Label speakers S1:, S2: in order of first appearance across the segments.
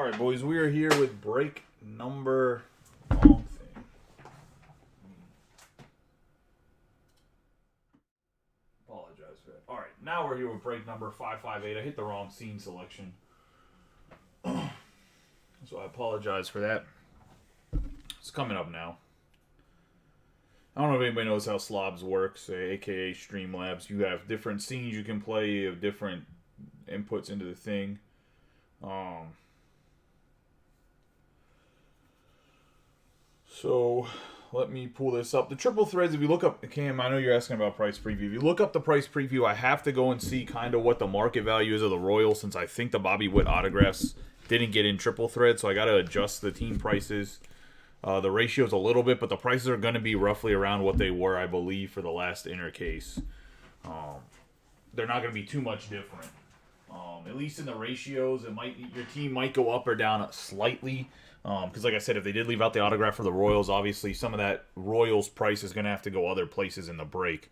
S1: Alright, boys, we are here with break number... Wrong thing. Apologize for that. Alright, now we're here with break number 558. I hit the wrong scene selection. So I apologize for that. It's coming up now. I don't know if anybody knows how Slobs works, aka Streamlabs. You have different scenes you can play, you have different inputs into the thing. So, let me pull this up. The triple threads, if you look up, Cam, I know you're asking about price preview. If you look up the price preview, I have to go and see kind of what the market value is of the Royals, since I think the Bobby Witt autographs didn't get in triple thread, so I got to adjust the team prices. The ratios a little bit, but the prices are going to be roughly around what they were, I believe, for the last inner case. They're not going to be too much different. At least in the ratios, your team might go up or down slightly. Because like I said, if they did leave out the autograph for the Royals, obviously some of that Royals price is going to have to go other places in the break.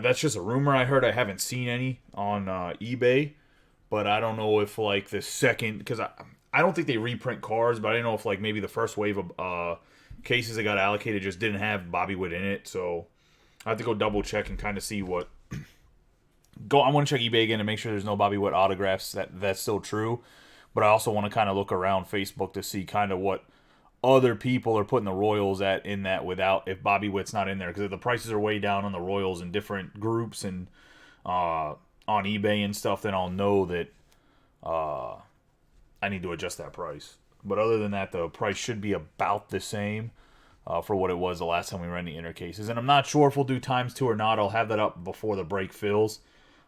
S1: That's just a rumor I heard. I haven't seen any on eBay. But I don't know if like the second... Because I don't think they reprint cards, but I don't know if like maybe the first wave of cases that got allocated just didn't have Bobby Witt in it. So I have to go double check and kind of see what... I want to check eBay again to make sure there's no Bobby Witt autographs. That's still true. But I also want to kind of look around Facebook to see kind of what other people are putting the Royals at in that without, if Bobby Witt's not in there. Because if the prices are way down on the Royals in different groups and on eBay and stuff, then I'll know that I need to adjust that price. But other than that, the price should be about the same for what it was the last time we ran the inner cases. And I'm not sure if we'll do ×2 or not. I'll have that up before the break fills.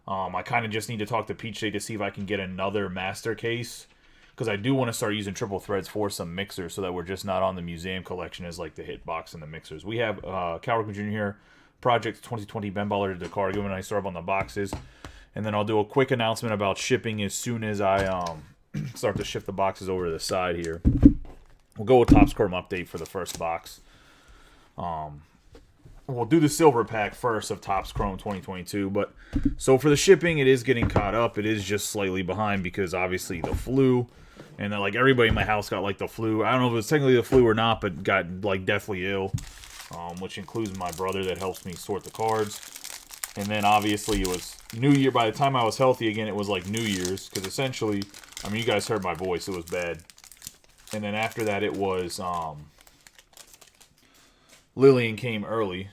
S1: I kind of just need to talk to Peach Day to see if I can get another master case. Because I do want to start using triple threads for some mixers so that we're just not on the museum collection as like the hitbox and the mixers. We have Cal Ripken Jr. here, Project 2020 Ben Baller to Dakar. Giving a nice start on the boxes. And then I'll do a quick announcement about shipping as soon as I start to shift the boxes over to the side here. We'll go with Topps Chrome update for the first box. We'll do the silver pack first of Topps Chrome 2022. But so for the shipping, it is getting caught up. It is just slightly behind because obviously the flu. And then like everybody in my house got like the flu. I don't know if it was technically the flu or not, but got like deathly ill. Which includes my brother that helps me sort the cards. And then obviously it was New Year. By the time I was healthy again, it was like New Year's. Because essentially, I mean, you guys heard my voice. It was bad. And then after that, it was Lillian came early,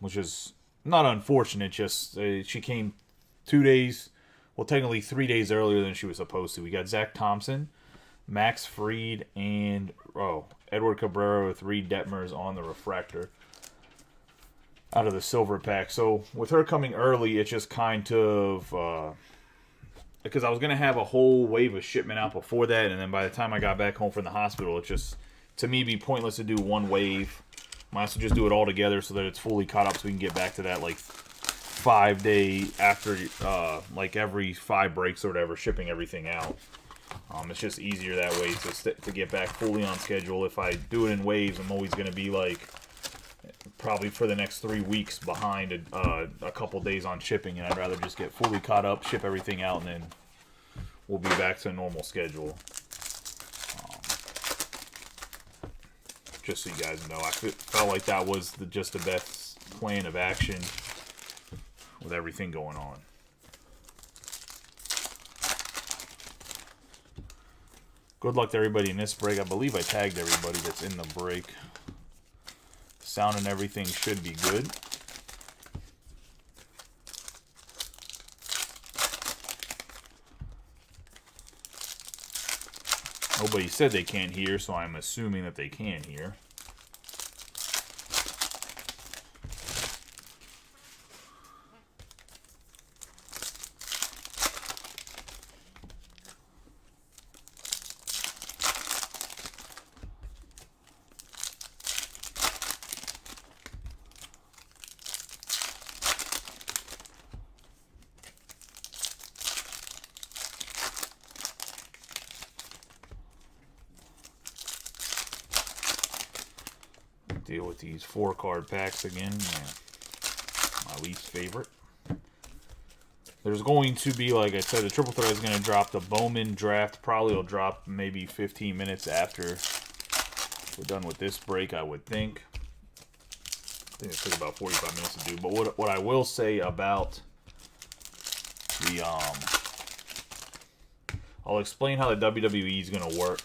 S1: which is not unfortunate. Just she came 2 days, well, technically 3 days earlier than she was supposed to. We got Zach Thompson, Max Fried, and Edward Cabrera with Reed Detmers on the refractor out of the silver pack. So with her coming early, it's just kind of because I was gonna have a whole wave of shipment out before that, and then by the time I got back home from the hospital, it just to me be pointless to do one wave. Might as well just do it all together so that it's fully caught up so we can get back to that like 5 day after like every 5 breaks or whatever, shipping everything out. It's just easier that way to get back fully on schedule. If I do it in waves, I'm always going to be like probably for the next 3 weeks behind a couple days on shipping, and I'd rather just get fully caught up, ship everything out, and then we'll be back to a normal schedule. Just so you guys know, I felt like that was just the best plan of action with everything going on. Good luck to everybody in this break. I believe I tagged everybody that's in the break. Sound and everything should be good. Nobody said they can't hear, so I'm assuming that they can hear. Deal with these 4-card packs again. My least favorite. There's going to be, like I said, the triple thread is going to drop. The Bowman draft probably will drop maybe 15 minutes after we're done with this break, I would think. I think it took about 45 minutes to do. But what I will say about the I'll explain how the WWE is going to work.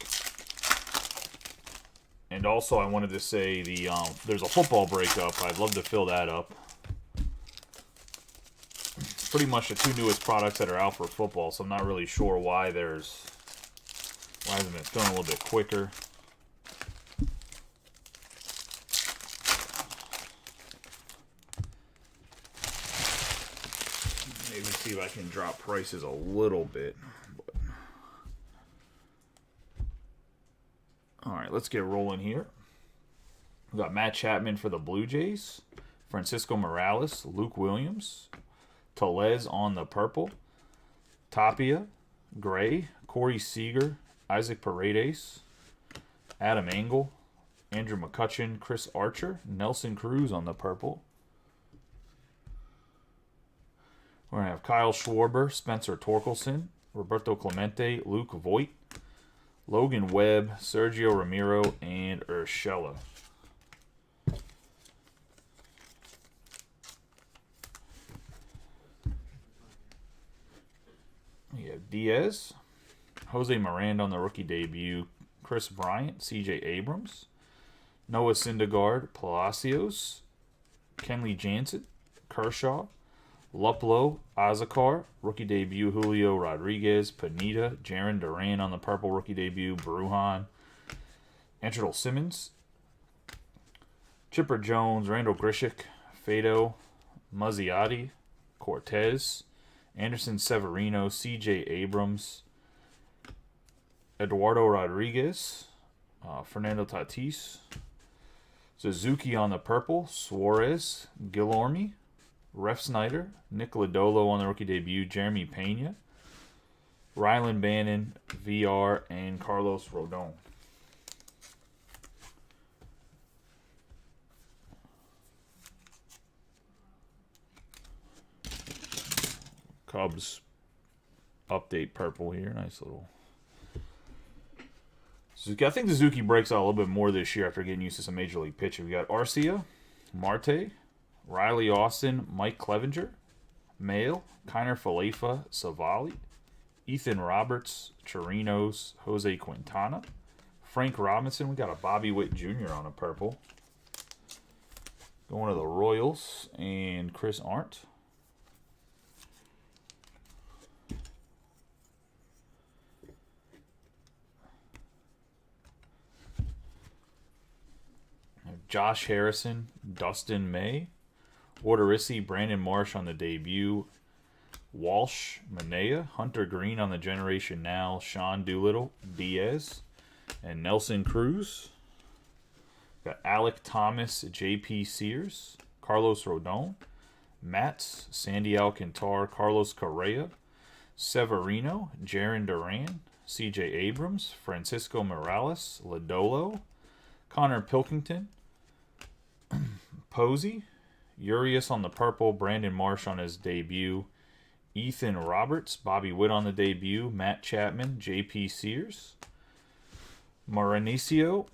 S1: And also, I wanted to say there's a football breakup. I'd love to fill that up. Pretty much the two newest products that are out for football, so I'm not really sure why hasn't been filling a little bit quicker. Maybe see if I can drop prices a little bit. All right, let's get rolling here. We got Matt Chapman for the Blue Jays, Francisco Morales, Luke Williams, Tellez on the purple, Tapia, Gray, Corey Seager, Isaac Paredes, Adam Engel, Andrew McCutchen, Chris Archer, Nelson Cruz on the purple. We're going to have Kyle Schwarber, Spencer Torkelson, Roberto Clemente, Luke Voigt, Logan Webb, Sergio Ramiro, and Urshela. We have Diaz, Jose Miranda on the rookie debut, Chris Bryant, CJ Abrams, Noah Syndergaard, Palacios, Kenley Jansen, Kershaw, Luplow, Azakar, rookie debut, Julio Rodriguez, Pineda, Jarren Duran on the purple rookie debut, Brujan, Antrell Simmons, Chipper Jones, Randall Grichuk, Fado, Muzziotti, Cortez, Anderson Severino, C.J. Abrams, Eduardo Rodriguez, Fernando Tatis, Suzuki on the purple, Suarez, Gilorme, Ref Snyder, Nick Lodolo on the rookie debut, Jeremy Pena, Rylan Bannon, VR, and Carlos Rodon. Cubs update purple here. Nice little Suzuki. I think Suzuki breaks out a little bit more this year after getting used to some major league pitching. We got Arcia, Marte, Riley Austin, Mike Clevenger, Mail, Kiner Falefa, Savali, Ethan Roberts, Chirinos, Jose Quintana, Frank Robinson. We got a Bobby Witt Jr. on a purple. Going to the Royals and Chris Arndt. Josh Harrison, Dustin May, Odorizzi, Brandon Marsh on the debut, Walsh, Manea, Hunter Green on the Generation Now, Sean Doolittle, Diaz, and Nelson Cruz. Got Alec Thomas, J.P. Sears, Carlos Rodon, Matz, Sandy Alcantara, Carlos Correa, Severino, Jarren Duran, C.J. Abrams, Francisco Morales, Lodolo, Connor Pilkington, Posey, Urias on the purple, Brandon Marsh on his debut, Ethan Roberts, Bobby Witt on the debut, Matt Chapman, J.P. Sears, Mauricio,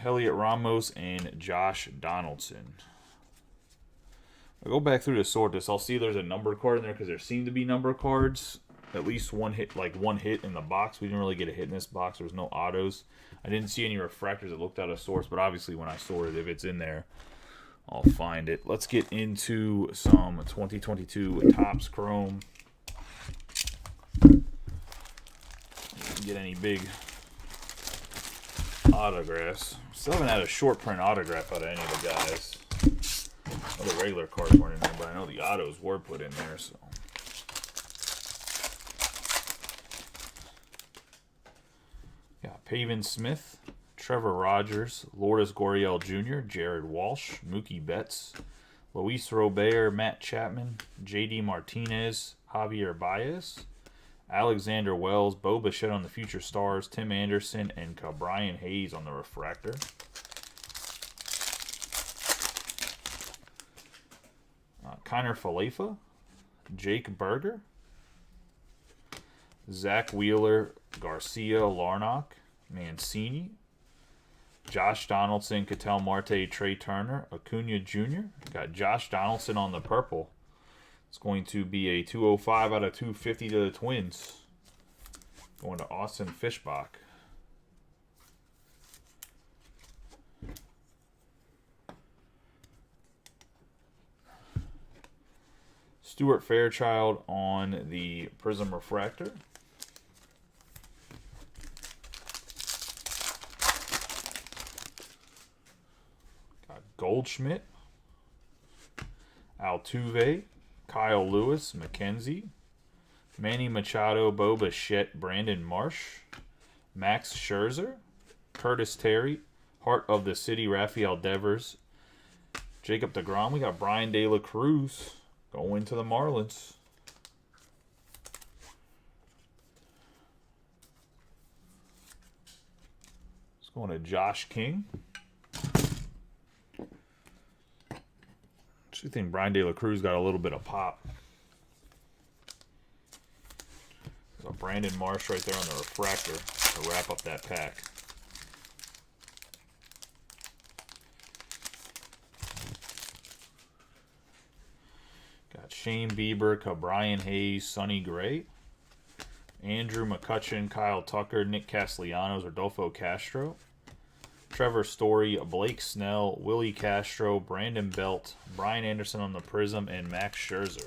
S1: Heliot Ramos, and Josh Donaldson. I'll go back through to sort this. I'll see there's a number card in there because there seem to be number cards. At least one hit in the box. We didn't really get a hit in this box. There was no autos. I didn't see any refractors that looked out of sorts, but obviously when I sort it, if it's in there, I'll find it. Let's get into some 2022 Topps Chrome. Get any big autographs. Still haven't had a short print autograph out of any of the guys. Well, the regular cards weren't in there, but I know the autos were put in there, so. Got Pavin Smith, Trevor Rogers, Lourdes Gurriel Jr., Jared Walsh, Mookie Betts, Luis Robert, Matt Chapman, J.D. Martinez, Javier Baez, Alexander Wells, Bo Bichette on the Future Stars, Tim Anderson, and Brian Hayes on the refractor. Kiner Falefa, Jake Berger. Zach Wheeler, Garcia, Larnach, Mancini. Josh Donaldson, Ketel Marte, Trey Turner, Acuna Jr. Got Josh Donaldson on the purple. It's going to be a 205 out of 250 to the Twins. Going to Austin Fishbach. Stuart Fairchild on the Prism Refractor. Got Goldschmidt, Altuve, Kyle Lewis, McKenzie, Manny Machado, Bo Bichette, Brandon Marsh, Max Scherzer, Curtis Terry, Heart of the City, Rafael Devers, Jacob deGrom. We got Brian De La Cruz going to the Marlins. It's going to Josh King. I think Brian De La Cruz got a little bit of pop. There's a Brandon Marsh right there on the refractor to wrap up that pack. Got Shane Bieber, Brian Hayes, Sonny Gray, Andrew McCutchen, Kyle Tucker, Nick Castellanos, Rodolfo Castro, Trevor Story, Blake Snell, Willie Castro, Brandon Belt, Brian Anderson on the Prism, and Max Scherzer.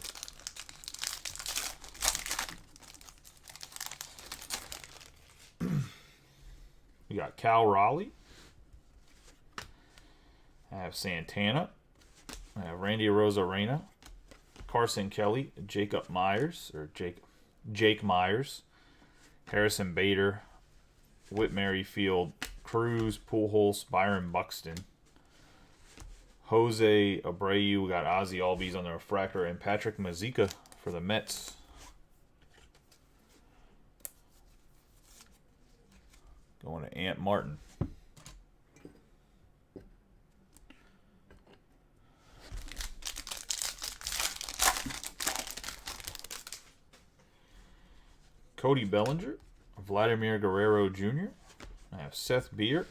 S1: We got Cal Raleigh. I have Santana. I have Randy Arozarena, Carson Kelly, Jake Myers, Harrison Bader, Whit Merrifield, Cruz, Pujols, Byron Buxton, Jose Abreu. We got Ozzy Albies on the refractor, and Patrick Mazeika for the Mets. Going to Ant Martin. Cody Bellinger, Vladimir Guerrero Jr. I have Seth Beer,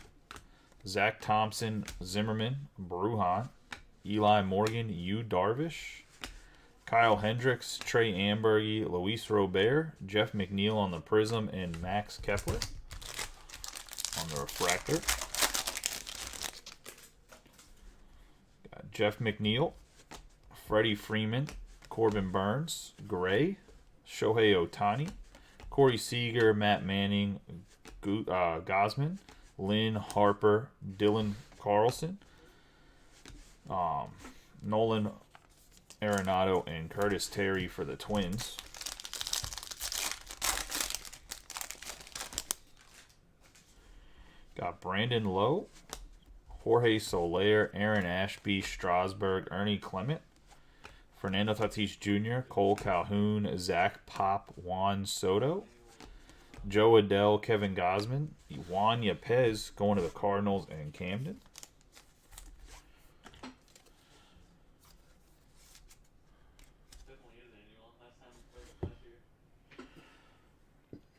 S1: Zach Thompson, Zimmerman, Brujan, Eli Morgan, Yu Darvish, Kyle Hendricks, Trey Ambergy, Luis Robert, Jeff McNeil on the Prism, and Max Kepler on the refractor. Got Jeff McNeil, Freddie Freeman, Corbin Burns, Gray, Shohei Ohtani, Corey Seager, Matt Manning, Gosman, Lynn Harper, Dylan Carlson, Nolan Arenado, and Curtis Terry for the Twins. Got Brandon Lowe, Jorge Soler, Aaron Ashby, Strasburg, Ernie Clement, Fernando Tatis Jr., Cole Calhoun, Zach Pop, Juan Soto, Joe Adell, Kevin Gosman, Juan Yepez going to the Cardinals, and Camden.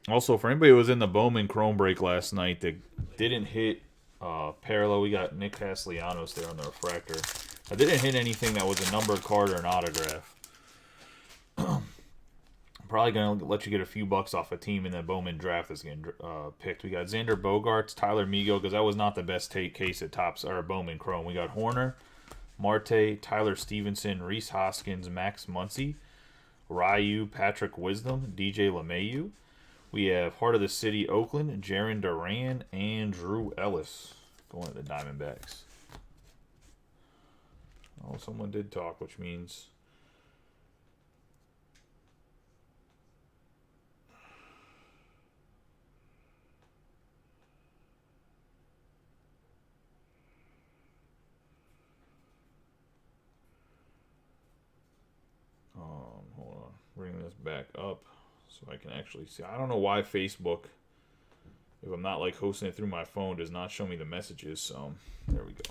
S1: Also, for anybody who was in the Bowman Chrome break last night that didn't hit parallel, we got Nick Castellanos there on the refractor. I didn't hit anything that was a numbered card or an autograph. I'm probably going to let you get a few bucks off a team in the Bowman draft that's getting picked. We got Xander Bogaerts, Tyler Migo, because that was not the best case at Topps or Bowman Chrome. We got Horner, Marte, Tyler Stevenson, Rhys Hoskins, Max Muncy, Ryu, Patrick Wisdom, DJ LeMahieu. We have Heart of the City, Oakland, Jarren Duran, and Drew Ellis going to the Diamondbacks. Oh, someone did talk, which means hold on, bring this back up so I can actually see. I don't know why Facebook, if I'm not like hosting it through my phone, does not show me the messages. So there we go.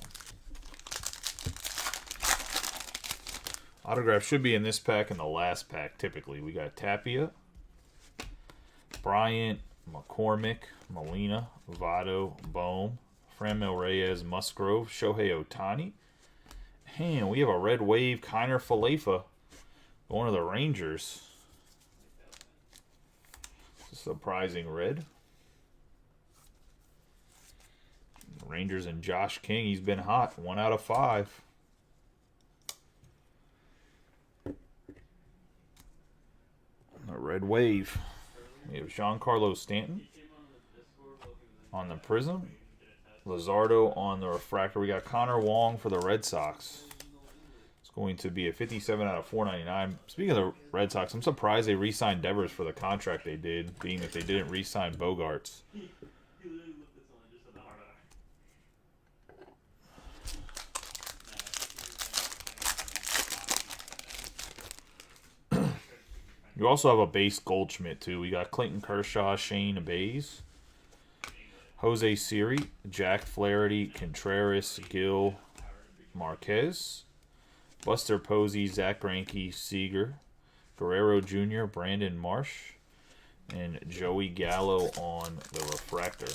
S1: Autograph should be in this pack and the last pack, typically. We got Tapia, Bryant, McCormick, Molina, Votto, Bohm, Franmil Reyes, Musgrove, Shohei Ohtani. And we have a red wave, Kiner Falefa, going to the Rangers. Surprising red. Rangers and Josh King. He's been hot. 1 out of 5. A red wave. We have Giancarlo Stanton on the Prism. Luzardo on the refractor. We got Connor Wong for the Red Sox. It's going to be a 57 out of 499. Speaking of the Red Sox, I'm surprised they re-signed Devers for the contract they did, being that they didn't re-sign Bogarts. You also have a base Goldschmidt, too. We got Clayton Kershaw, Shane Bays, Jose Siri, Jack Flaherty, Contreras, Gil, Marquez, Buster Posey, Zach Greinke, Seager, Guerrero Jr., Brandon Marsh, and Joey Gallo on the refractor.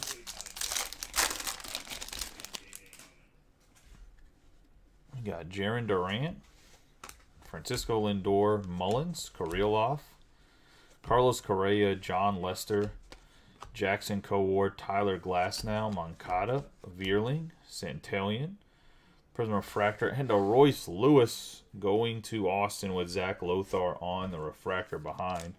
S1: We got Jarren Durant, Francisco Lindor, Mullins, Kirilloff, Carlos Correa, John Lester, Jackson Kowar, Tyler Glasnow, Moncada, Vierling, Santillan, Prism Refractor, and a Royce Lewis going to Austin with Zach Lothar on the refractor behind.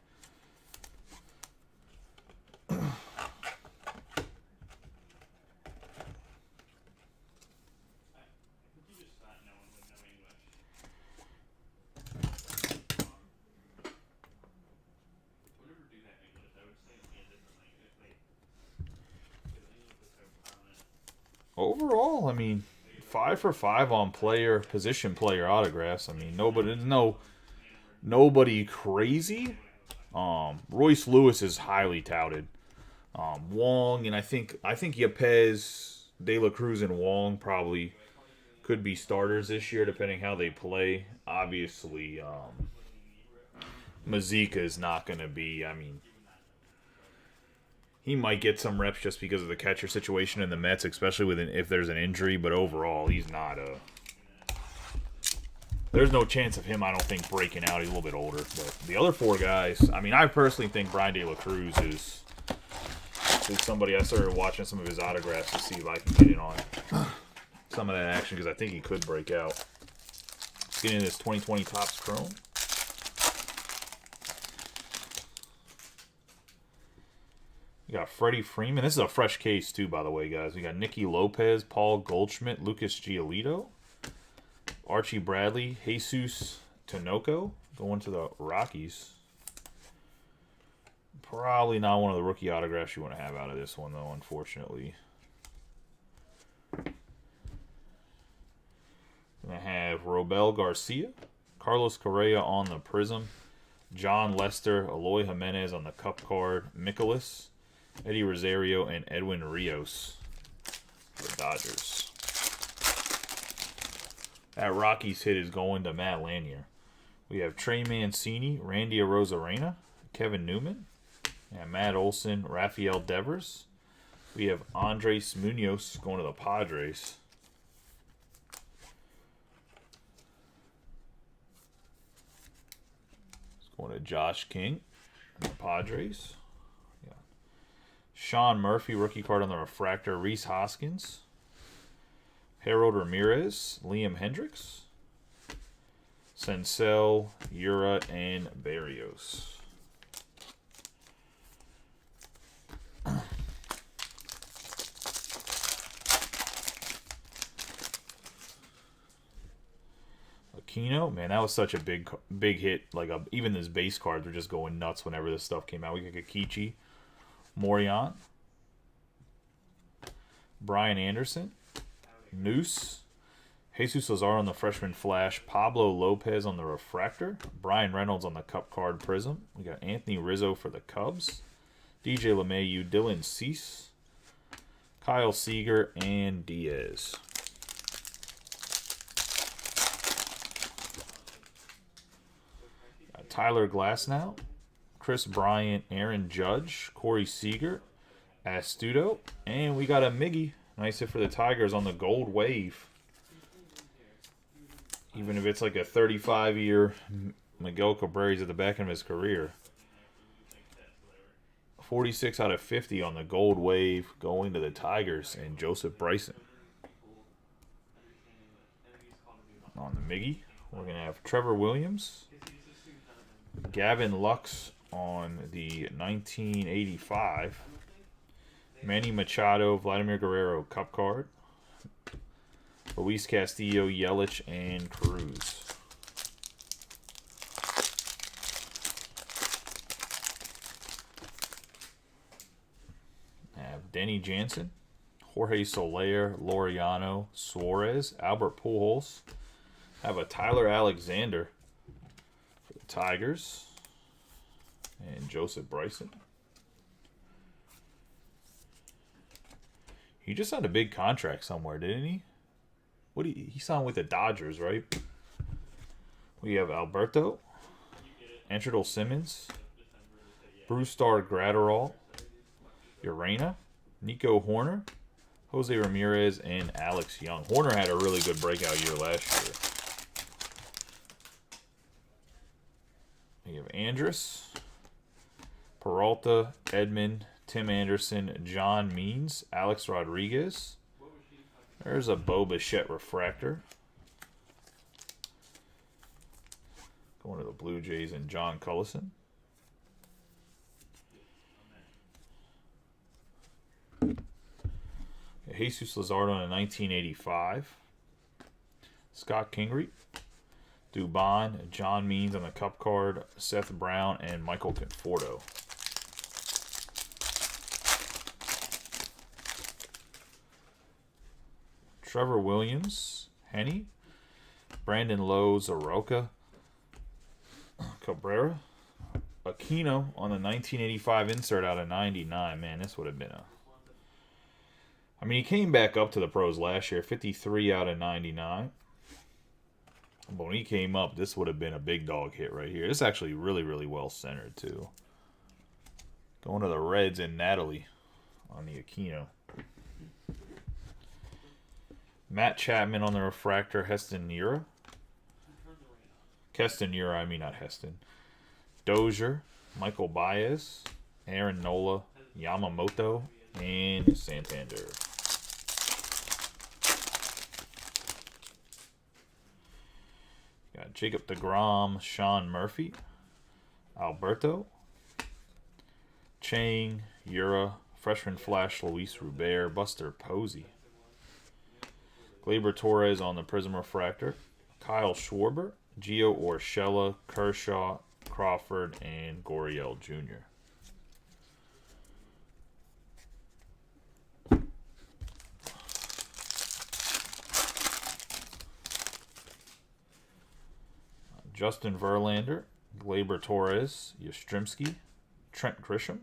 S1: Overall, I mean, 5 for 5 on position player autographs. I mean, nobody crazy. Royce Lewis is highly touted. Wong and I think Yepez, De La Cruz, and Wong probably could be starters this year, depending how they play. Obviously, Mazika is not going to be. I mean, he might get some reps just because of the catcher situation in the Mets, especially if there's an injury. But overall, he's not a. There's no chance of him, I don't think, breaking out. He's a little bit older. But the other 4 guys, I mean, I personally think Brian De La Cruz is somebody. I started watching some of his autographs to see if I can get in on some of that action because I think he could break out. Let's get into this 2020 Topps Chrome. We got Freddie Freeman. This is a fresh case, too, by the way, guys. We got Nicky Lopez, Paul Goldschmidt, Lucas Giolito, Archie Bradley, Jesus Tinoco going to the Rockies. Probably not one of the rookie autographs you want to have out of this one, though, unfortunately. Going to have Robel Garcia, Carlos Correa on the Prism, John Lester, Eloy Jimenez on the Cup card, Mikolas, Eddie Rosario, and Edwin Rios for the Dodgers. That Rockies hit is going to Matt Lanier. We have Trey Mancini, Randy Arozarena, Kevin Newman, and Matt Olson, Rafael Devers. We have Andres Munoz going to the Padres. It's going to Josh King and the Padres. Yeah. Sean Murphy, rookie card on the refractor, Rhys Hoskins, Harold Ramirez, Liam Hendricks, Senzel, Ura, and Berrios. Aquino, man, that was such a big hit. Like even his base cards were just going nuts whenever this stuff came out. We got Kikichi, Morion, Brian Anderson, Noose, Jesus Lazar on the freshman flash, Pablo Lopez on the refractor, Brian Reynolds on the Cup card Prism. We got Anthony Rizzo for the Cubs, DJ LeMahieu, Dylan Cease, Kyle Seager, and Diaz. Tyler Glasnow, Chris Bryant, Aaron Judge, Corey Seager, Astuto, and we got a Miggy. Nice hit for the Tigers on the gold wave. Even if it's like a 35-year Miguel Cabrera's at the back end of his career. 46 out of 50 on the gold wave going to the Tigers and Joseph Bryson. On the Miggy, we're going to have Trevor Williams, Gavin Lux on the 1985, Manny Machado, Vladimir Guerrero Cup card, Luis Castillo, Yelich, and Cruz. Have Denny Jansen, Jorge Soler, Laureano, Suarez, Albert Pujols. Have a Tyler Alexander for the Tigers and Joseph Bryson. He just signed a big contract somewhere, didn't he? He signed with the Dodgers, right? We have Alberto, Antrudel Simmons, Brusdar Graterol, Urena, Nico Horner, Jose Ramirez, and Alex Young. Horner had a really good breakout year last year. We have Andrus, Peralta, Edman, Tim Anderson, John Means, Alex Rodriguez. There's a Bo Bichette refractor. Going to the Blue Jays and John Cullison. Jesus Luzardo in 1985. Scott Kingery. Dubon, John Means on the Cup card, Seth Brown, and Michael Conforto. Trevor Williams, Henny, Brandon Lowe, Zaroka, Cabrera, Aquino on the 1985 insert out of 99. Man, this would have been a... I mean, he came back up to the pros last year, 53 out of 99. But when he came up, this would have been a big dog hit right here. This is actually really, really well centered, too. Going to the Reds and Natalie on the Aquino. Matt Chapman on the refractor, Heston Nura. Keston Nura, I mean not Heston. Dozier, Michael Baez, Aaron Nola, Yamamoto, and Santander. Got Jacob deGrom, Sean Murphy, Alberto, Chang, Ura, Freshman Flash, Luis Robert, Buster Posey. Gleyber Torres on the Prism Refractor, Kyle Schwarber, Gio Urshela, Kershaw, Crawford, and Gurriel Jr. Justin Verlander, Gleyber Torres, Yastrzemski, Trent Grisham,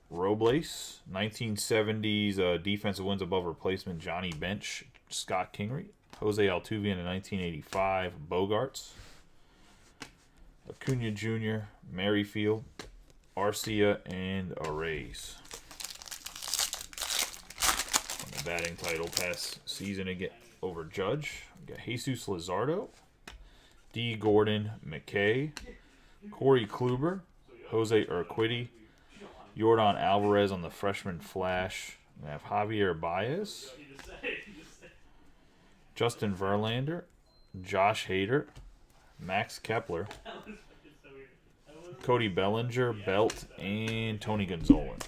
S1: Robles, 1970s defensive wins above replacement, Johnny Bench, Scott Kingery, Jose Altuve in 1985, Bogarts, Acuna Jr., Merrifield, Arcia, and Arrays. On the batting title past season again over Judge, we got Jesus Luzardo, D. Gordon McKay, Corey Kluber, Jose Urquidy, Yordan Alvarez on the Freshman Flash. We have Javier Baez, Justin Verlander, Josh Hader, Max Kepler, Cody Bellinger, Belt, and Tony Gonzalez.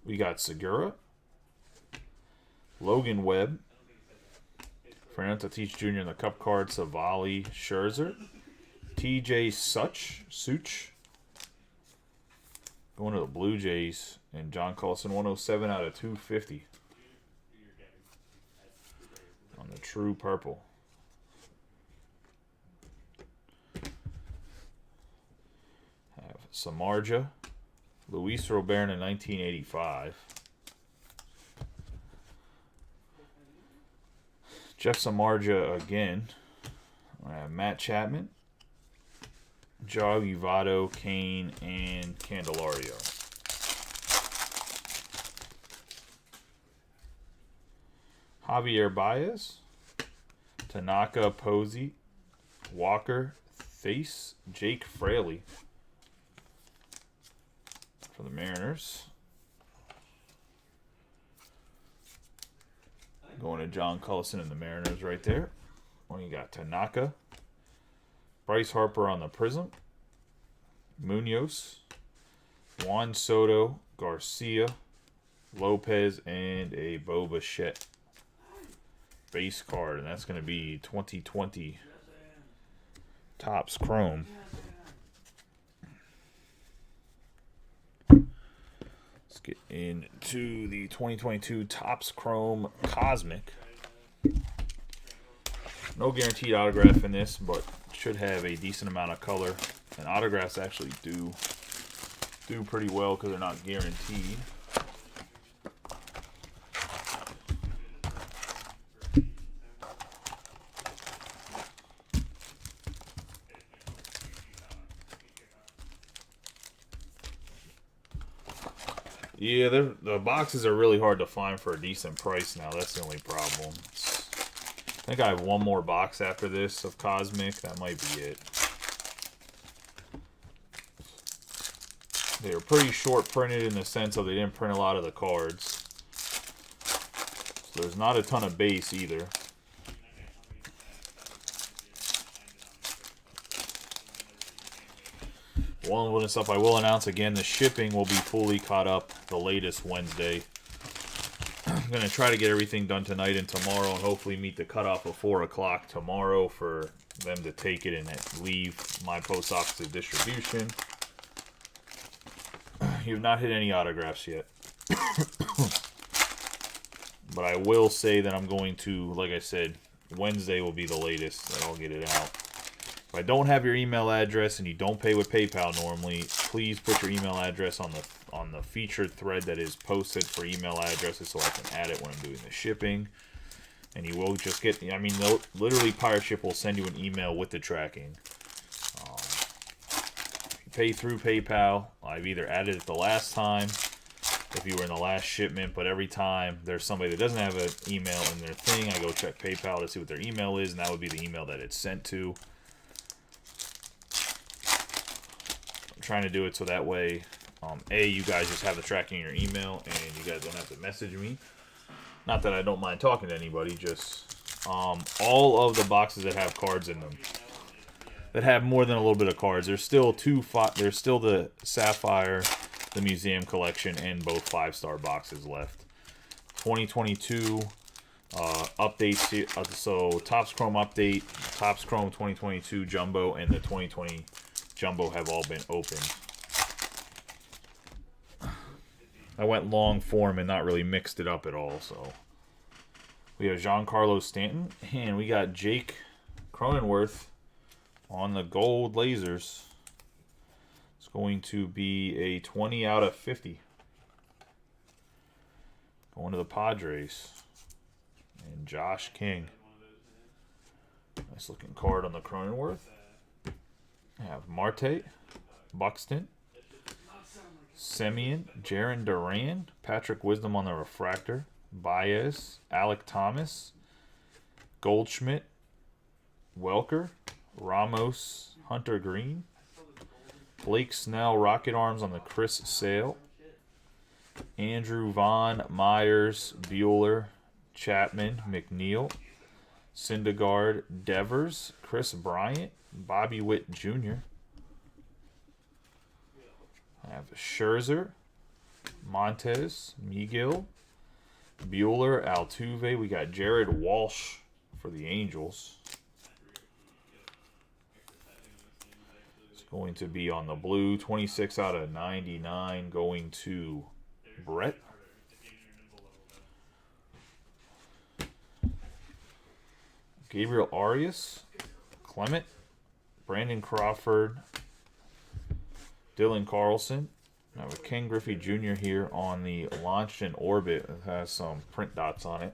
S1: We got Segura, Logan Webb, Fernando Tatis Jr. in the Cup card, Savali, Scherzer, TJ Such, going to the Blue Jays, and John Cullison, 107 out of 250 on the True Purple. Have Samardzija, Luis Robert in 1985. Jeff Samardzija again. Matt Chapman, Joe Votto, Kane, and Candelario. Javier Baez, Tanaka, Posey, Walker, Face, Jake Fraley for the Mariners. Going to John Cullison and the Mariners right there. Well, you got Tanaka, Bryce Harper on the Prism, Munoz, Juan Soto, Garcia, Lopez, and a Bo Bichette base card, and that's going to be 2020 Topps Chrome. Let's get into the 2022 Topps Chrome Cosmic. No guaranteed autograph in this, but should have a decent amount of color. And autographs actually do pretty well because they're not guaranteed. Yeah, the boxes are really hard to find for a decent price now. That's the only problem. I think I have one more box after this of Cosmic. That might be it. They were pretty short printed in the sense of they didn't print a lot of the cards. So there's not a ton of base either. One of stuff I will announce again, the shipping will be fully caught up the latest Wednesday. I'm going to try to get everything done tonight and tomorrow and hopefully meet the cutoff of 4 o'clock tomorrow for them to take it and leave my post office of distribution. You've not hit any autographs yet. But I will say that I'm going to, like I said, Wednesday will be the latest that I'll get it out. If I don't have your email address and you don't pay with PayPal normally, please put your email address on the featured thread that is posted for email addresses so I can add it when I'm doing the shipping. And you will just get, I mean, literally Pirate Ship will send you an email with the tracking. If you pay through PayPal, I've either added it the last time, if you were in the last shipment, but every time there's somebody that doesn't have an email in their thing, I go check PayPal to see what their email is, and that would be the email that it's sent to. I'm trying to do it so that way, you guys just have the tracking in your email, and you guys don't have to message me. Not that I don't mind talking to anybody, just all of the boxes that have cards in them, that have more than a little bit of cards. There's still there's still the Sapphire, the Museum Collection, and both 5-star boxes left. 2022 updates. So Topps Chrome update, Topps Chrome 2022 Jumbo, and the 2020 Jumbo have all been opened. I went long form and not really mixed it up at all. So we have Giancarlo Stanton, and we got Jake Cronenworth on the gold lasers. It's going to be a 20 out of 50. Going to the Padres. And Josh King. Nice looking card on the Cronenworth. I have Marte, Buxton, Semien, Jarren Duran, Patrick Wisdom on the refractor, Baez, Alec Thomas, Goldschmidt, Welker, Ramos, Hunter Green, Blake Snell, Rocket Arms on the Chris Sale, Andrew Vaughn, Myers, Bueller, Chapman, McNeil, Syndergaard, Devers, Chris Bryant, Bobby Witt Jr. I have Scherzer, Montez, Miguel, Bueller, Altuve. We got Jared Walsh for the Angels. It's going to be on the blue. 26 out of 99 going to Brett. Gabriel Arias, Clement, Brandon Crawford, Dylan Carlson. Now with Ken Griffey Jr. here on the Launched in Orbit. It has some print dots on it.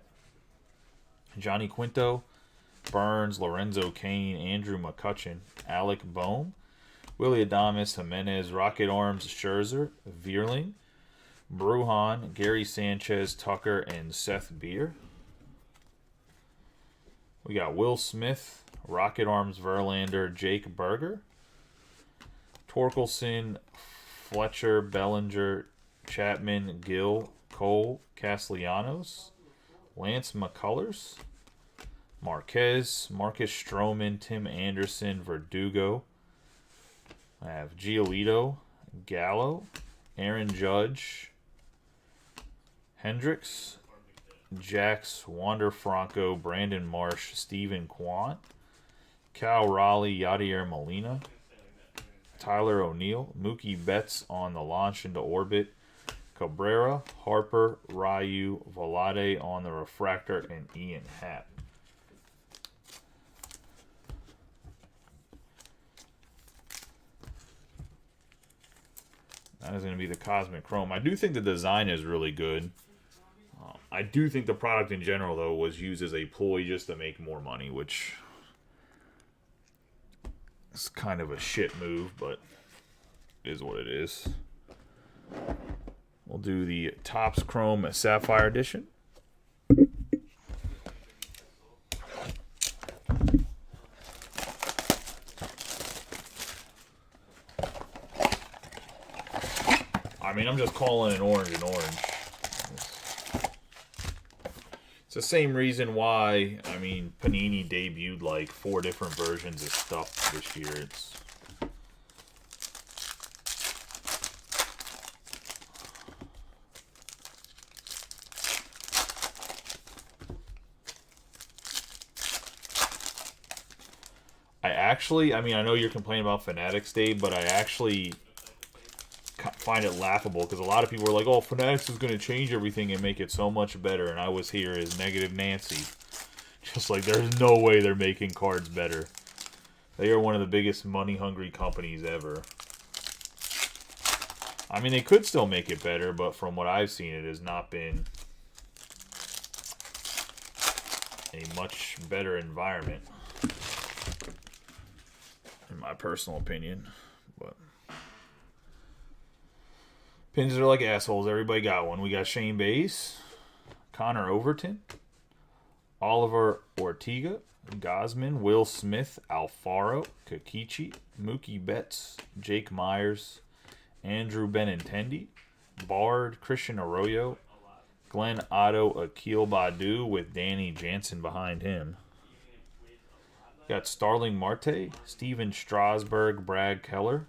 S1: Johnny Quinto, Burns, Lorenzo Kane, Andrew McCutchen, Alec Boehm, Willie Adames, Jimenez, Rocket Arms, Scherzer, Vierling, Brujan, Gary Sanchez, Tucker, and Seth Beer. We got Will Smith, Rocket Arms, Verlander, Jake Berger, Torkelson, Fletcher, Bellinger, Chapman, Gill, Cole, Castellanos, Lance McCullers, Marquez, Marcus Stroman, Tim Anderson, Verdugo. I have Giolito, Gallo, Aaron Judge, Hendricks, Jax, Wander Franco, Brandon Marsh, Stephen Kwan, Cal Raleigh, Yadier Molina, Tyler O'Neill, Mookie Betts on the launch into orbit, Cabrera, Harper, Ryu, Vlade on the refractor, and Ian Happ. That is going to be the Cosmic Chrome. I do think the design is really good. I do think the product in general, though, was used as a ploy just to make more money, which is kind of a shit move, but it is what it is. We'll do the Topps Chrome Sapphire Edition. I mean, I'm just calling an orange an orange. It's the same reason why, I mean, Panini debuted like 4 different versions of stuff this year. I mean, I know you're complaining about Fanatics Day, but I actually find it laughable because a lot of people are like, oh, Fanatics is going to change everything and make it so much better, and I was here as Negative Nancy. Just like, there's no way they're making cards better. They are one of the biggest money-hungry companies ever. I mean, they could still make it better, but from what I've seen, it has not been a much better environment, in my personal opinion. But pins are like assholes. Everybody got one. We got Shane Bass, Connor Overton, Oliver Ortega, Gosman, Will Smith, Alfaro, Kikichi, Mookie Betts, Jake Myers, Andrew Benintendi, Bard, Christian Arroyo, Glenn Otto, Akil Badu with Danny Jansen behind him. Got Starling Marte, Steven Strasburg, Brad Keller,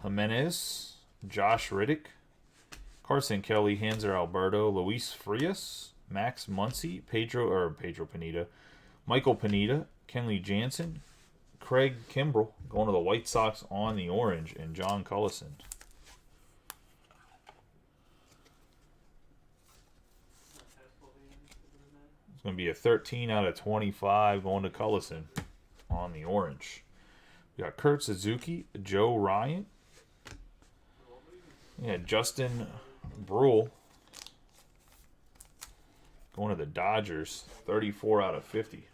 S1: Jimenez, Josh Riddick, Carson Kelly, Hanser Alberto, Luis Frias, Max Muncy, Pedro Pineda, Michael Pineda, Kenley Jansen, Craig Kimbrell, going to the White Sox on the orange, and John Cullison. It's going to be a 13 out of 25 going to Cullison on the orange. We got Kurt Suzuki, Joe Ryan. Yeah, Justin Brule going to the Dodgers, 34 out of 50.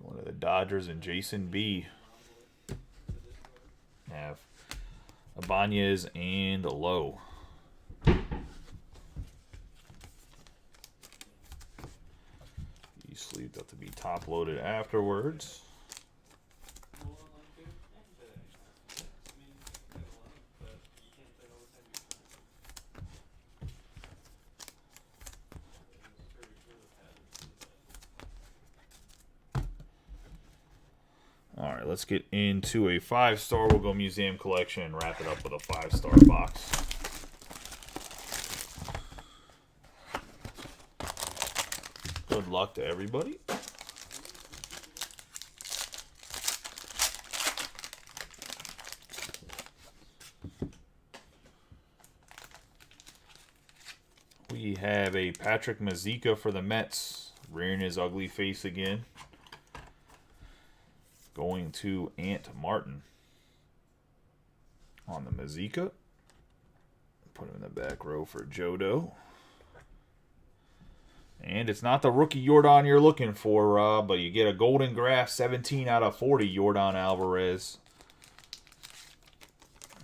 S1: Going to the Dodgers and Jason B. Have Ibanez and Lowe. These sleeves have to be top loaded afterwards. All right, let's get into a 5-star. We'll go museum collection and wrap it up with a 5-star box. Good luck to everybody. We have a Patrick Mazeika for the Mets, rearing his ugly face again. Going to Ant Martin on the Mazeika. Put him in the back row for Jodo. And it's not the rookie Yordan you're looking for, Rob, but you get a Golden Graph 17 out of 40 Yordan Alvarez.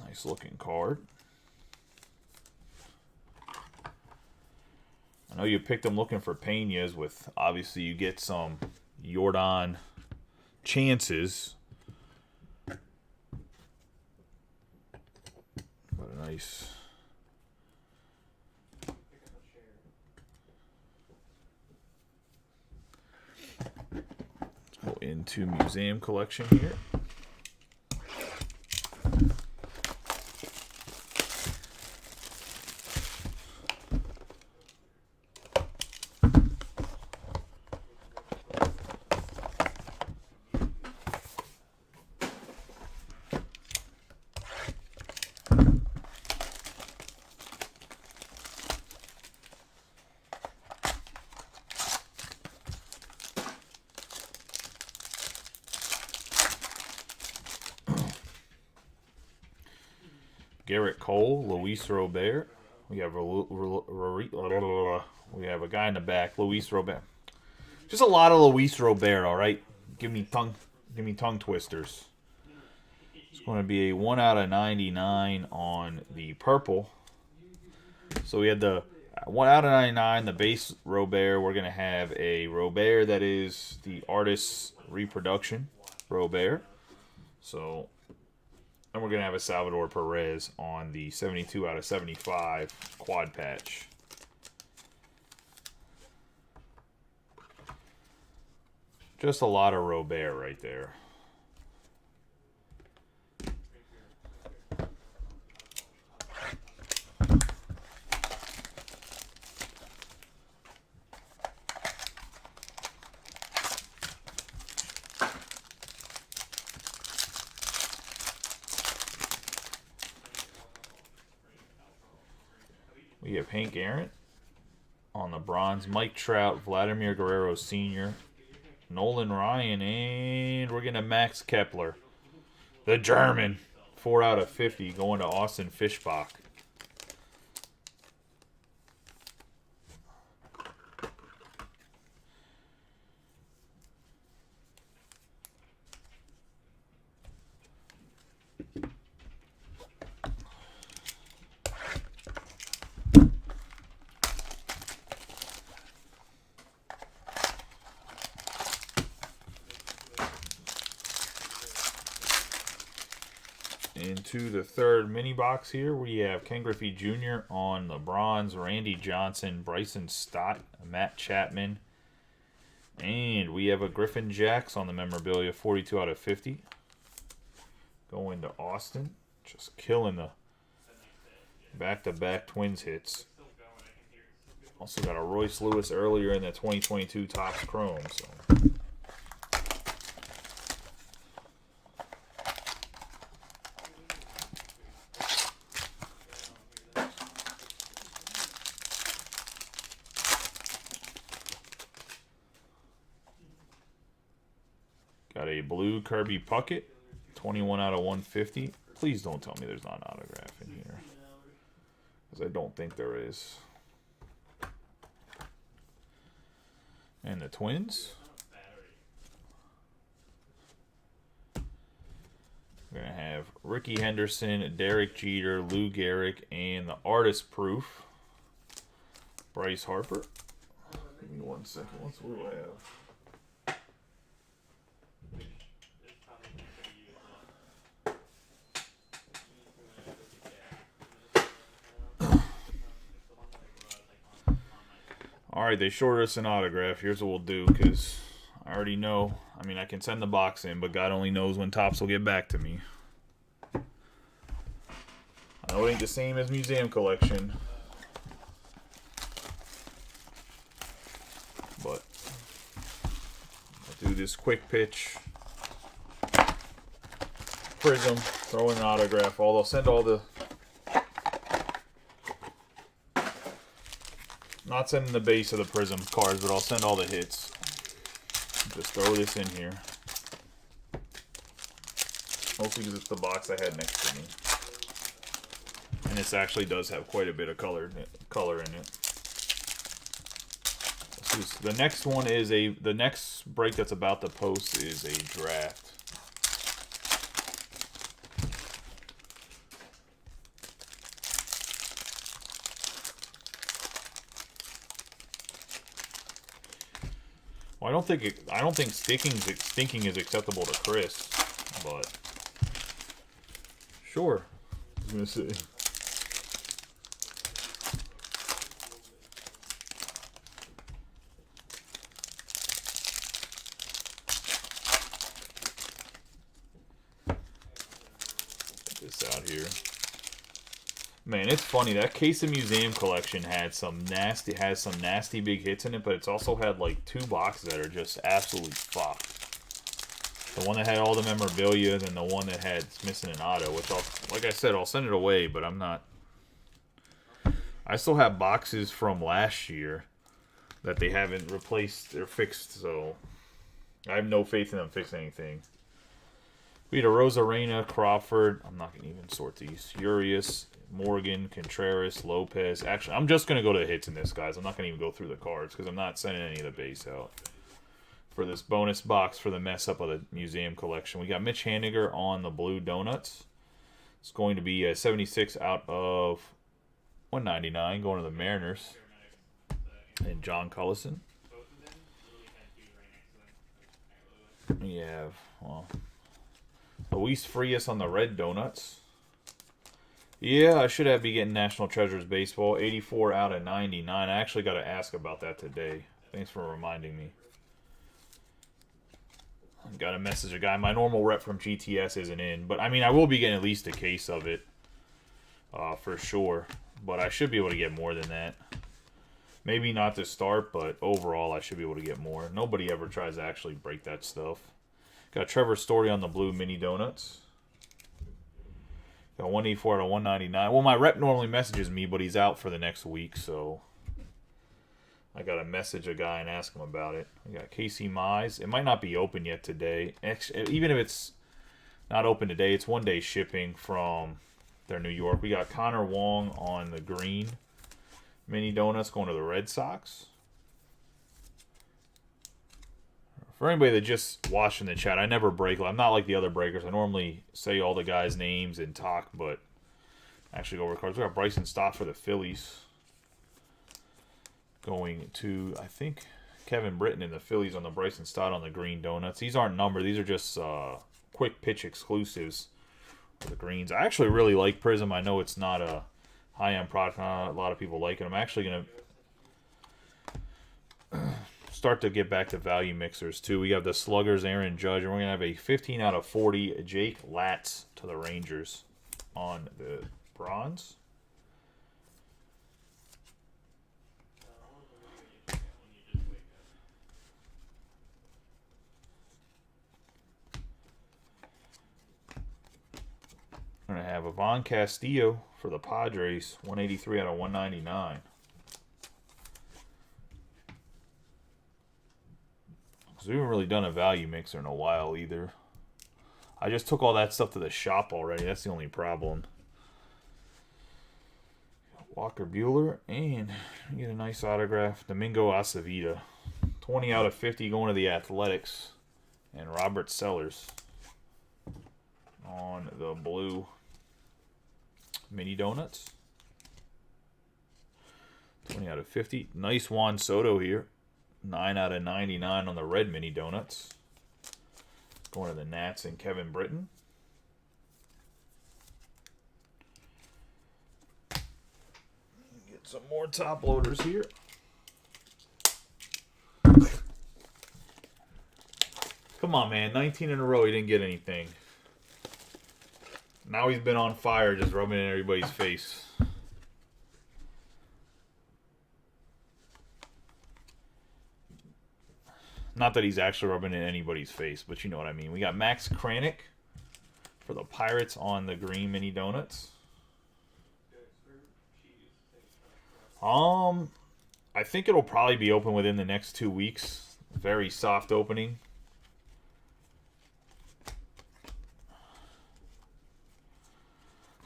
S1: Nice looking card. I know you picked them looking for Peñas with, obviously you get some Yordan chances. But a nice... Let's go into museum collection here. Garrett Cole, Luis Robert. We have a guy in the back, Luis Robert. Just a lot of Luis Robert, all right? Give me tongue twisters. It's going to be a 1 out of 99 on the purple. So we had the 1 out of 99, the base Robert. We're going to have a Robert that is the artist's reproduction Robert. So... And we're going to have a Salvador Perez on the 72 out of 75 quad patch. Just a lot of Robert right there. We have Hank Aaron on the bronze, Mike Trout, Vladimir Guerrero Sr., Nolan Ryan, and we're getting a Max Kepler. The German, 4 out of 50, going to Austin Fishbach. Into the third mini box here, we have Ken Griffey Jr. on the bronze, Randy Johnson, Bryson Stott, Matt Chapman, and we have a Griffin Jacks on the memorabilia, 42 out of 50. Going to Austin, just killing the back-to-back Twins hits. Also got a Royce Lewis earlier in the 2022 Topps Chrome. So. Got a blue Kirby Puckett, 21 out of 150. Please don't tell me there's not an autograph in here, because I don't think there is. And the Twins. We're going to have Ricky Henderson, Derek Jeter, Lou Gehrig, and the artist proof, Bryce Harper. Give me 1 second. What do I have? All right, they shorted us an autograph. Here's what we'll do, because I already know. I mean, I can send the box in, but God only knows when Topps will get back to me. I know it ain't the same as museum collection, but I'll do this quick pitch. Prism, throw in an autograph. I'll send all the... Not sending the base of the Prism cards, but I'll send all the hits. Just throw this in here. Mostly because it's the box I had next to me. And this actually does have quite a bit of color in it. The next one is the next break that's about to post is a draft. Well, I don't think stinking is acceptable to Chris, but sure. I'm gonna see. Out here, man, it's funny that Case of Museum collection has some nasty big hits in it, but it's also had like 2 boxes that are just absolutely fucked. The one that had all the memorabilia, then the one that had missing an auto, which like I said, I'll send it away, but I still have boxes from last year that they haven't replaced or fixed, so I have no faith in them fixing anything. We had a Rosarena, Crawford. I'm not going to even sort these. Urias, Morgan, Contreras, Lopez. Actually, I'm just going to go to the hits in this, guys. I'm not going to even go through the cards because I'm not sending any of the base out for this bonus box for the mess up of the museum collection. We got Mitch Haniger on the blue donuts. It's going to be a 76 out of 199 going to the Mariners. And John Cullison. We have, well, Luis Frias on the red donuts. Yeah, I should be getting National Treasures Baseball. 84 out of 99. I actually got to ask about that today. Thanks for reminding me. Got to message a guy. My normal rep from GTS isn't in. But, I mean, I will be getting at least a case of it. For sure. But I should be able to get more than that. Maybe not to start, but overall I should be able to get more. Nobody ever tries to actually break that stuff. Got Trevor Story on the blue mini donuts. Got 184 out of 199. Well, my rep normally messages me, but he's out for the next week, so I got to message a guy and ask him about it. We got Casey Mize. It might not be open yet today. Even if it's not open today, it's 1 day shipping from their New York. We got Connor Wong on the green mini donuts going to the Red Sox. For anybody that just watched in the chat, I never break. I'm not like the other breakers. I normally say all the guys' names and talk, but actually go over cards. We got Bryson Stott for the Phillies. Going to, I think, Kevin Britton and the Phillies on the Bryson Stott on the green donuts. These aren't numbered. These are just quick pitch exclusives for the greens. I actually really like Prism. I know it's not a high-end product. Not a lot of people like it. I'm actually going to start to get back to value mixers, too. We have the Sluggers, Aaron Judge, and we're going to have a 15 out of 40 Jake Latz to the Rangers on the bronze. We're going to have Ivan Castillo for the Padres, 183 out of 199. Because we haven't really done a value mixer in a while either. I just took all that stuff to the shop already. That's the only problem. Walker Buehler, and get a nice autograph. Domingo Acevita, 20 out of 50 going to the Athletics. And Robert Sellers on the blue mini donuts. 20 out of 50. Nice Juan Soto here. 9 out of 99 on the red mini donuts. Going to the Nats and Kevin Britton. Get some more top loaders here. Come on, man. 19 in a row. He didn't get anything. Now he's been on fire just rubbing it in everybody's face. Not that he's actually rubbing it in anybody's face, but you know what I mean. We got Max Kranick for the Pirates on the green mini donuts. I think it'll probably be open within the next 2 weeks. Very soft opening.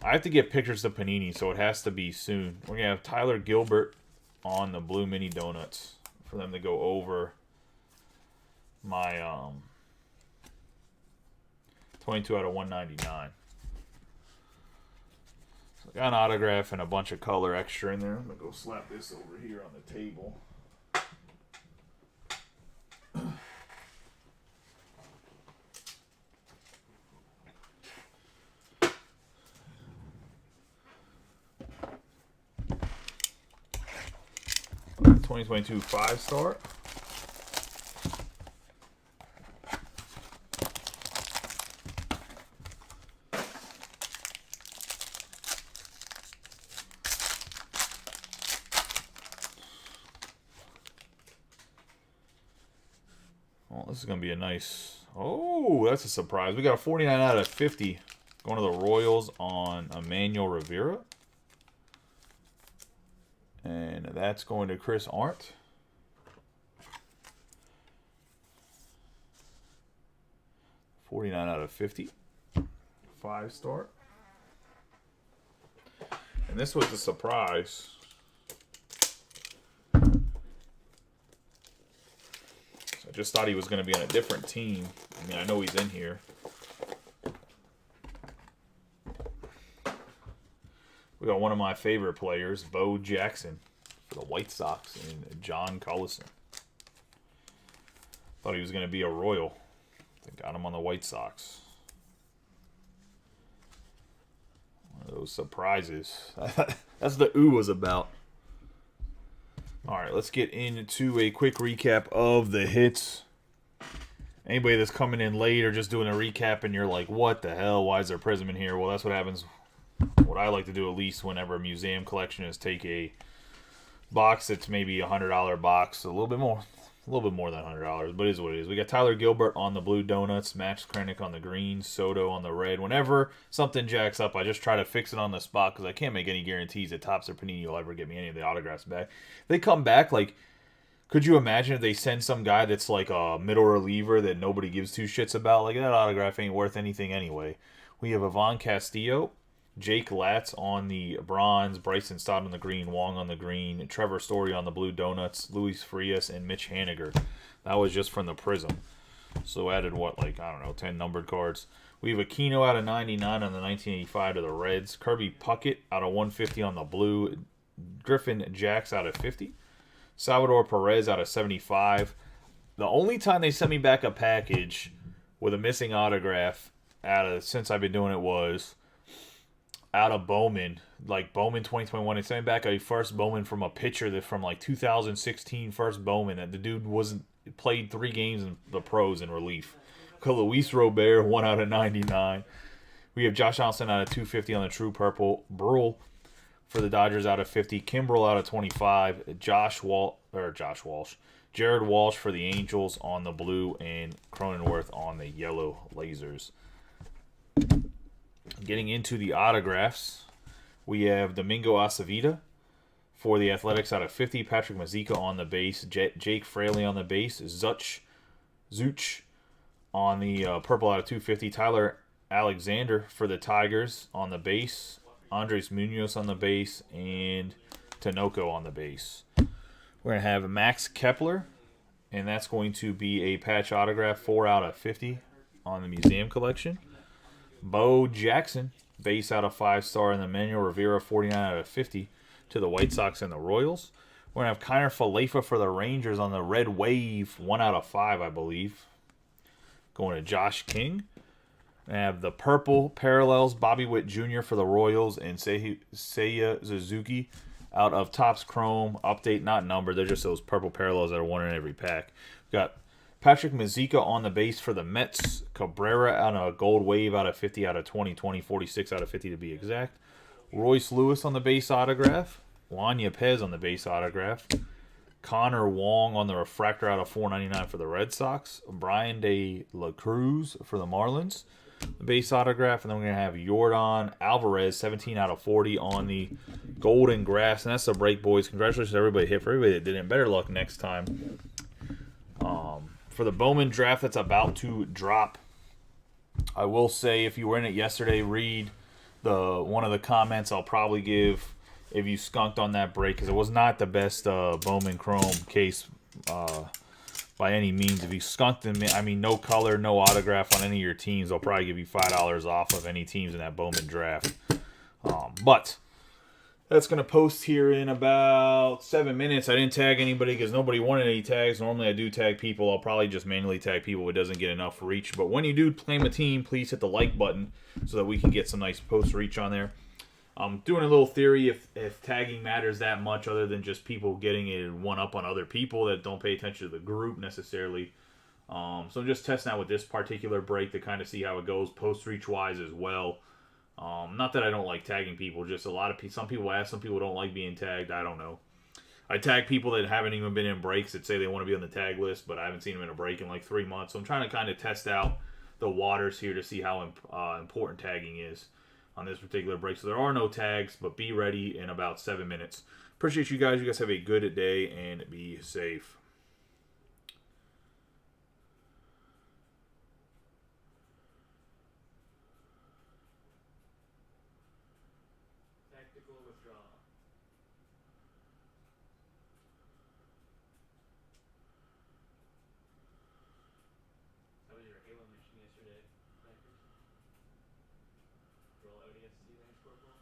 S1: I have to get pictures of Panini, so it has to be soon. We're going to have Tyler Gilbert on the blue mini donuts for them to go over my 22 out of 199. So I got an autograph and a bunch of color extra in there. I'm going to go slap this over here on the table. The 2022 5-star. Well, this is going to be a nice... Oh, that's a surprise. We got a 49 out of 50 going to the Royals on Emmanuel Rivera. And that's going to Chris Arndt. $49 out of 50. 5-star. And this was a surprise. I just thought he was going to be on a different team. I mean, I know he's in here. We got one of my favorite players, Bo Jackson, for the White Sox, and John Collison. Thought he was going to be a Royal. They got him on the White Sox. One of those surprises. That's the ooh was about. All right, let's get into a quick recap of the hits. Anybody that's coming in late or just doing a recap and you're like, what the hell? Why is there Prism in here? Well, that's what happens. What I like to do at least whenever a museum collection is take a box that's maybe $100 box, a little bit more than $100, but it is what it is. We got Tyler Gilbert on the blue donuts, Max Krennick on the green, Soto on the red. Whenever something jacks up, I just try to fix it on the spot because I can't make any guarantees that Topps or Panini will ever get me any of the autographs back. They come back, like, could you imagine if they send some guy that's like a middle reliever that nobody gives two shits about? Like, that autograph ain't worth anything anyway. We have Ivan Castillo, Jake Latz on the bronze, Bryson Stott on the green, Wong on the green, Trevor Story on the blue donuts, Luis Frias, and Mitch Haniger. That was just from the Prism. So added, what, like, I don't know, 10 numbered cards. We have Aquino out of 99 on the 1985 to the Reds, Kirby Puckett out of 150 on the blue, Griffin Jacks out of 50, Salvador Perez out of 75. The only time they sent me back a package with a missing autograph since I've been doing it was out of Bowman, like Bowman 2021. They sent me back a first Bowman from a pitcher that from like 2016 first Bowman that the dude played 3 games in the pros in relief. Luis Robert, 1 out of 99. We have Josh Donaldson out of 250 on the True Purple. Brule for the Dodgers out of 50. Kimbrel out of 25. Jared Walsh for the Angels on the blue, and Cronenworth on the yellow lasers. Getting into the autographs, we have Domingo Acevita for the Athletics out of 50. Patrick Mazeika on the base. Jake Fraley on the base. Zuch on the purple out of 250. Tyler Alexander for the Tigers on the base. Andres Munoz on the base. And Tinoco on the base. We're going to have Max Kepler, and that's going to be a patch autograph, 4 out of 50 on the museum collection. Bo Jackson, base out of 5-star, and the Emmanuel Rivera, 49 out of 50 to the White Sox and the Royals. We're going to have Kiner Falefa for the Rangers on the Red Wave, 1 out of 5, I believe. Going to Josh King. I have the purple parallels, Bobby Witt Jr. for the Royals, and Seiya Suzuki out of Topps Chrome. Update, not numbered. They're just those purple parallels that are one in every pack. We've got Patrick Mazeika on the base for the Mets. Cabrera on a gold wave out of 50 out of 2020, 46 out of 50 to be exact. Royce Lewis on the base autograph. Juan Yepez on the base autograph. Connor Wong on the refractor out of 499 for the Red Sox. Brian De La Cruz for the Marlins, the base autograph. And then we're going to have Yordan Alvarez, 17 out of 40 on the Golden Grass. And that's the break, boys. Congratulations to everybody hit. For everybody that did it, better luck next time. For the Bowman draft that's about to drop, I will say if you were in it yesterday, read the one of the comments I'll probably give if you skunked on that break, because it was not the best Bowman Chrome case by any means. If you skunked them, I mean, no color, no autograph on any of your teams, they'll probably give you $5 off of any teams in that Bowman draft. But that's going to post here in about 7 minutes. I didn't tag anybody because nobody wanted any tags. Normally I do tag people. I'll probably just manually tag people if it doesn't get enough reach. But when you do claim a team, please hit the like button so that we can get some nice post reach on there. I'm doing a little theory if tagging matters that much, other than just people getting it one up on other people that don't pay attention to the group necessarily. So I'm just testing out with this particular break to kind of see how it goes post reach wise as well. Not that I don't like tagging people, just a lot of people. Some people ask, some people don't like being tagged. I don't know. I tag people that haven't even been in breaks that say they want to be on the tag list, but I haven't seen them in a break in like 3 months. So I'm trying to kind of test out the waters here to see how important tagging is on this particular break. So there are no tags, but be ready in about 7 minutes. Appreciate you guys. You guys have a good day and be safe.
S2: Tactical withdrawal. How was your Halo mission yesterday, Packers? Roll ODST, thanks, Corporal.